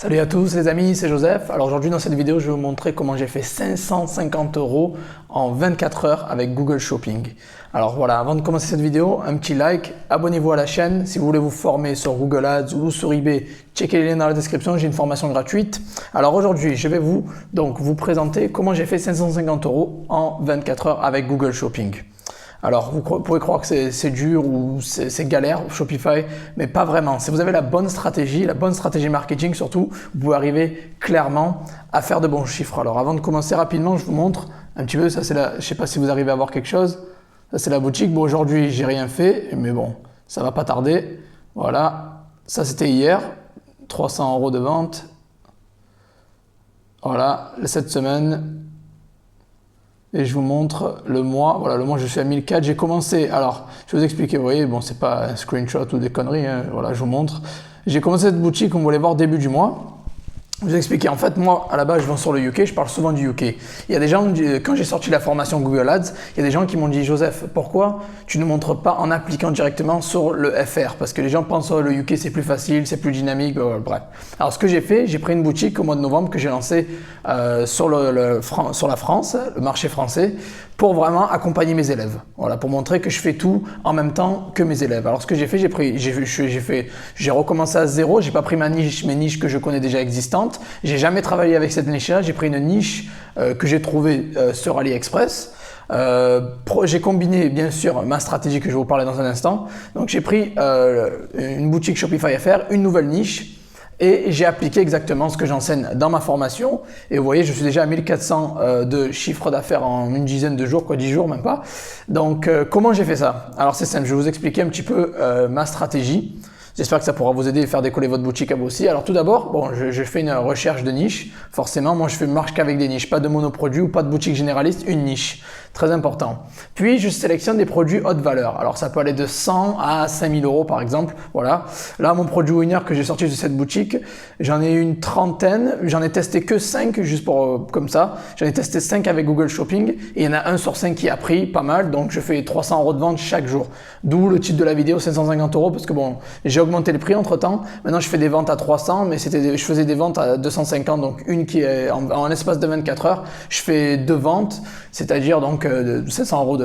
Salut à tous les amis, c'est Joseph. Alors aujourd'hui dans cette vidéo, je vais vous montrer comment j'ai fait 550 € en 24 heures avec Google Shopping. Alors voilà, avant de commencer cette vidéo, un petit like, abonnez-vous à la chaîne. Si vous voulez vous former sur Google Ads ou sur eBay, checkez les liens dans la description, j'ai une formation gratuite. Alors aujourd'hui, je vais vous présenter comment j'ai fait 550 € en 24 heures avec Google Shopping. Alors, vous pourrez croire que c'est dur ou c'est galère, Shopify, mais pas vraiment. Si vous avez la bonne stratégie marketing surtout, vous pouvez arriver clairement à faire de bons chiffres. Alors, avant de commencer rapidement, je vous montre un petit peu, ça c'est je sais pas si vous arrivez à voir quelque chose. Ça c'est la boutique. Bon, aujourd'hui, j'ai rien fait, mais bon, ça va pas tarder. Voilà, ça c'était hier, 300 € de vente. Voilà, cette semaine. Et je vous montre le mois. Voilà, le mois, je suis à 1004. J'ai commencé. Alors, je vais vous expliquer. Vous voyez, bon, c'est pas un screenshot ou des conneries. Hein. Voilà, je vous montre. J'ai commencé cette boutique, on voulait voir début du mois. Je vais vous expliquer. En fait, moi, à la base, je vends sur le UK. Je parle souvent du UK. Il y a des gens, quand j'ai sorti la formation Google Ads, il y a des gens qui m'ont dit, Joseph, pourquoi tu ne montres pas en appliquant directement sur le FR? Parce que les gens pensent, oh, le UK, c'est plus facile, c'est plus dynamique, bref. Alors, ce que j'ai fait, j'ai pris une boutique au mois de novembre que j'ai lancée sur la France, le marché français, pour vraiment accompagner mes élèves. Voilà, pour montrer que je fais tout en même temps que mes élèves. Alors, ce que j'ai fait, j'ai recommencé à zéro. J'ai pas pris mes niches que je connais déjà existantes. J'ai jamais travaillé avec cette niche-là. J'ai pris une niche que j'ai trouvée sur AliExpress. J'ai combiné bien sûr ma stratégie que je vais vous parler dans un instant. Donc, j'ai pris une boutique Shopify FR, une nouvelle niche. Et j'ai appliqué exactement ce que j'enseigne dans ma formation. Et vous voyez, je suis déjà à 1400 de chiffre d'affaires en une dizaine de jours, 10 jours même pas. Donc, comment j'ai fait ça? Alors, c'est simple, je vais vous expliquer un petit peu ma stratégie. J'espère que ça pourra vous aider à faire décoller votre boutique à vous aussi. Alors tout d'abord, bon, je fais une recherche de niche. Forcément, moi je marche qu'avec des niches, pas de monoproduits ou pas de boutique généraliste, une niche. Très important. Puis je sélectionne des produits haute valeur. Alors ça peut aller de 100 à 5000 € par exemple. Voilà. Là, mon produit winner que j'ai sorti de cette boutique, j'en ai une trentaine. J'en ai testé que 5 juste pour comme ça. J'en ai testé 5 avec Google Shopping et il y en a un sur 5 qui a pris pas mal. Donc je fais 300 € de vente chaque jour. D'où le titre de la vidéo 550 € parce que bon, j'ai augmenté le prix entre temps. Maintenant, je fais des ventes à 300, mais je faisais des ventes à 250, donc une qui est en espace de 24 heures. Je fais 2 ventes, c'est-à-dire donc 700 €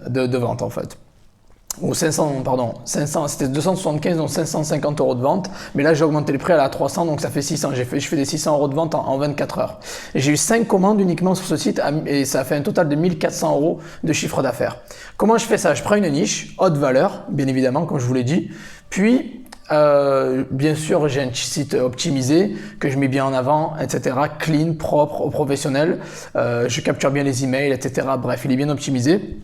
de vente en fait. Ou 500, c'était 275, donc 550 € de vente. Mais là, j'ai augmenté le prix à la 300, donc ça fait 600. Je fais des 600 € de vente en 24 heures. Et j'ai eu 5 commandes uniquement sur ce site et ça a fait un total de 1400 € de chiffre d'affaires. Comment je fais ça? Je prends une niche, haute valeur, bien évidemment, comme je vous l'ai dit. Puis, bien sûr, j'ai un site optimisé que je mets bien en avant, etc. Clean, propre, au professionnel. Je capture bien les emails, etc. Bref, il est bien optimisé.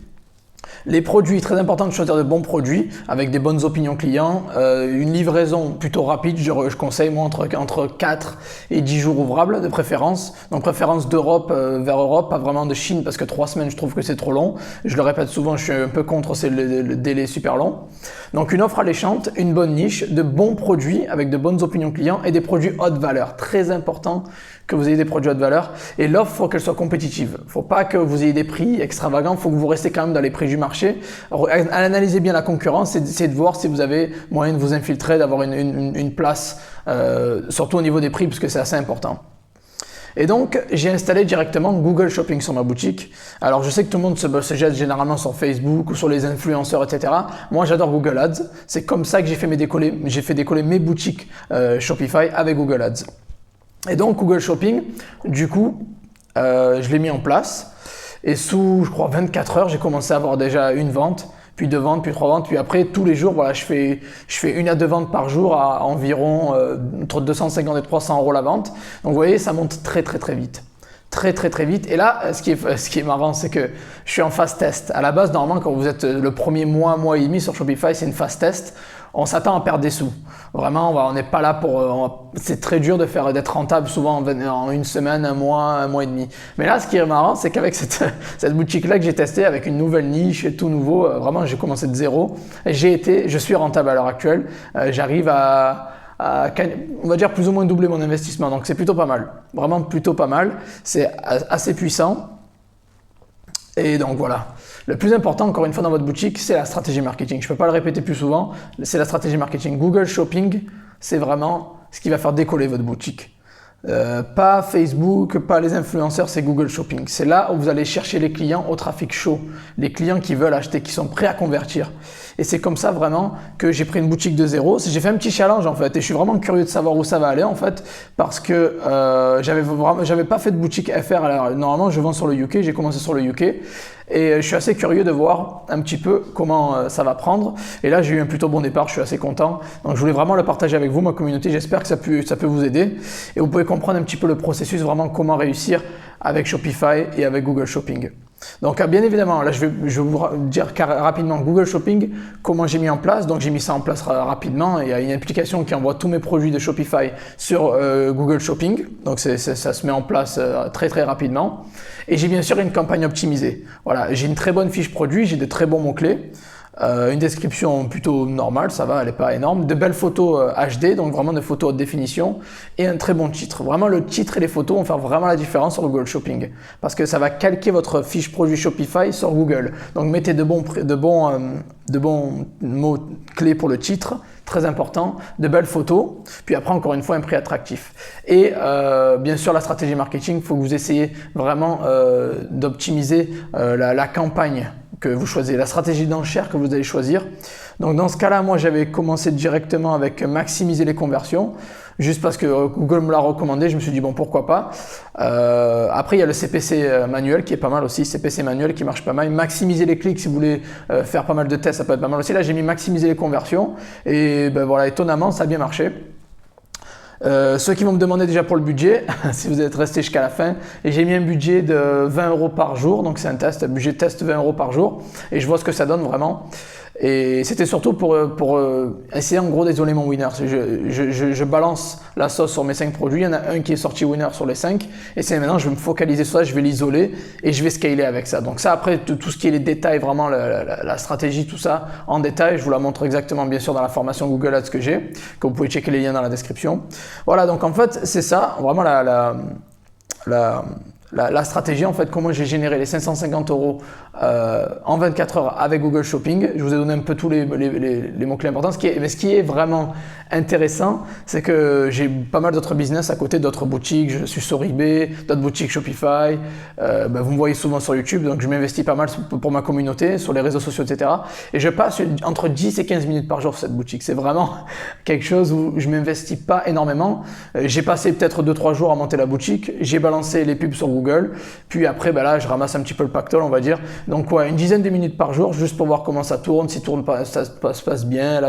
Les produits, très important de choisir de bons produits avec des bonnes opinions clients. Une livraison plutôt rapide, je conseille moi entre 4 et 10 jours ouvrables de préférence. Donc préférence d'Europe vers Europe, pas vraiment de Chine parce que 3 semaines je trouve que c'est trop long. Je le répète souvent, je suis un peu contre le délai super long. Donc une offre alléchante, une bonne niche, de bons produits avec de bonnes opinions clients et des produits haute valeur. Très important que vous ayez des produits haute valeur. Et l'offre, faut qu'elle soit compétitive. Faut pas que vous ayez des prix extravagants, faut que vous restez quand même dans les prix du marché. Analysez bien la concurrence et essayez de voir si vous avez moyen de vous infiltrer, d'avoir une place, surtout au niveau des prix, parce que c'est assez important. Et donc, j'ai installé directement Google Shopping sur ma boutique. Alors, je sais que tout le monde se jette généralement sur Facebook ou sur les influenceurs, etc. Moi, j'adore Google Ads. C'est comme ça que j'ai fait décoller mes boutiques Shopify avec Google Ads. Et donc, Google Shopping, du coup, je l'ai mis en place. Et sous, je crois, 24 heures, j'ai commencé à avoir déjà une vente, puis 2 ventes, puis 3 ventes. Puis après, tous les jours, voilà, je fais 1 à 2 ventes par jour à environ entre 250 et 300 € la vente. Donc, vous voyez, ça monte très, très, très vite. Très, très, très vite. Et là, ce qui est marrant, c'est que je suis en phase test. À la base, normalement, quand vous êtes le premier mois et demi sur Shopify, c'est une phase test. On s'attend à perdre des sous. Vraiment, on n'est pas là pour. C'est très dur d'être rentable souvent en une semaine, un mois et demi. Mais là, ce qui est marrant, c'est qu'avec cette boutique-là que j'ai testée avec une nouvelle niche et tout nouveau, vraiment, j'ai commencé de zéro. Je suis rentable à l'heure actuelle. J'arrive à, on va dire, plus ou moins doubler mon investissement. Donc, c'est plutôt pas mal. Vraiment plutôt pas mal. C'est assez puissant. Et donc voilà. Le plus important, encore une fois, dans votre boutique, c'est la stratégie marketing. Je ne peux pas le répéter plus souvent, c'est la stratégie marketing. Google Shopping, c'est vraiment ce qui va faire décoller votre boutique. Pas Facebook, pas les influenceurs, c'est Google Shopping. C'est là où vous allez chercher les clients au trafic chaud, les clients qui veulent acheter, qui sont prêts à convertir. Et c'est comme ça vraiment que j'ai pris une boutique de zéro. J'ai fait un petit challenge en fait et je suis vraiment curieux de savoir où ça va aller en fait parce que j'avais pas fait de boutique FR. Alors, normalement, je vends sur le UK, j'ai commencé sur le UK et je suis assez curieux de voir un petit peu comment ça va prendre. Et là, j'ai eu un plutôt bon départ, je suis assez content. Donc, je voulais vraiment le partager avec vous, ma communauté. J'espère que ça peut vous aider et vous pouvez comprendre un petit peu le processus, vraiment comment réussir avec Shopify et avec Google Shopping. Donc bien évidemment, là je vais vous dire rapidement Google Shopping, comment j'ai mis en place. Donc j'ai mis ça en place rapidement. Il y a une application qui envoie tous mes produits de Shopify sur Google Shopping. Donc ça se met en place très rapidement. Et j'ai bien sûr une campagne optimisée. Voilà, j'ai une très bonne fiche produit, j'ai de très bons mots-clés. Une description plutôt normale, ça va, elle n'est pas énorme. De belles photos HD, donc vraiment des photos haute définition. Et un très bon titre. Vraiment, le titre et les photos vont faire vraiment la différence sur Google Shopping. Parce que ça va calquer votre fiche produit Shopify sur Google. Donc mettez de bons mots-clés pour le titre, très important. De belles photos. Puis après, encore une fois, un prix attractif. Et bien sûr, la stratégie marketing, il faut que vous essayiez vraiment d'optimiser la campagne que vous choisissez, la stratégie d'enchère que vous allez choisir. Donc dans ce cas-là, moi j'avais commencé directement avec maximiser les conversions, juste parce que Google me l'a recommandé, je me suis dit bon pourquoi pas. Après il y a le CPC manuel qui est pas mal aussi, CPC manuel qui marche pas mal. Maximiser les clics si vous voulez faire pas mal de tests, ça peut être pas mal aussi. Là j'ai mis maximiser les conversions et ben voilà, étonnamment ça a bien marché. Ceux qui vont me demander déjà pour le budget, si vous êtes resté jusqu'à la fin, et j'ai mis un budget de 20 € par jour, donc c'est un test, un budget de test 20 € par jour, et je vois ce que ça donne vraiment. Et c'était surtout pour essayer en gros d'isoler mon winner. Je balance la sauce sur mes 5 produits, il y en a un qui est sorti winner sur les 5, et c'est maintenant je vais me focaliser sur ça, je vais l'isoler et je vais scaler avec ça. Donc ça après tout ce qui est les détails, vraiment la stratégie, tout ça en détail, je vous la montre exactement bien sûr dans la formation Google Ads que j'ai, que vous pouvez checker les liens dans la description. Voilà, donc en fait c'est ça, vraiment la stratégie, en fait, comment j'ai généré les 550 € en 24 heures avec Google Shopping. Je vous ai donné un peu tous les mots-clés importants. Mais ce qui est vraiment intéressant, c'est que j'ai pas mal d'autres business à côté, d'autres boutiques. Je suis sur eBay, d'autres boutiques Shopify. Vous me voyez souvent sur YouTube, donc je m'investis pas mal pour ma communauté, sur les réseaux sociaux, etc. Et je passe entre 10 et 15 minutes par jour sur cette boutique. C'est vraiment quelque chose où je m'investis pas énormément. J'ai passé peut-être 2-3 jours à monter la boutique. J'ai balancé les pubs sur Google. Puis après, là, je ramasse un petit peu le pactole, on va dire. Donc, ouais, une dizaine de minutes par jour, juste pour voir comment ça tourne, si ça se passe bien,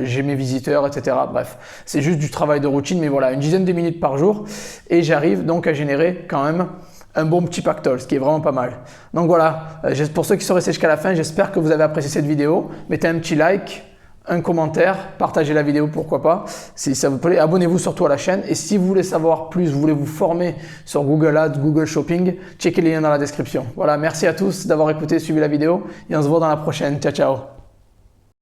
j'ai mes visiteurs, etc. Bref, c'est juste du travail de routine, mais voilà, une dizaine de minutes par jour. Et j'arrive donc à générer quand même un bon petit pactole, ce qui est vraiment pas mal. Donc voilà, pour ceux qui sont restés jusqu'à la fin, j'espère que vous avez apprécié cette vidéo. Mettez un petit like, un commentaire, partagez la vidéo, pourquoi pas, si ça vous plaît. Abonnez-vous surtout à la chaîne. Et si vous voulez savoir plus, vous voulez vous former sur Google Ads, Google Shopping, checkez les liens dans la description. Voilà, merci à tous d'avoir écouté, suivi la vidéo et on se voit dans la prochaine. Ciao, ciao.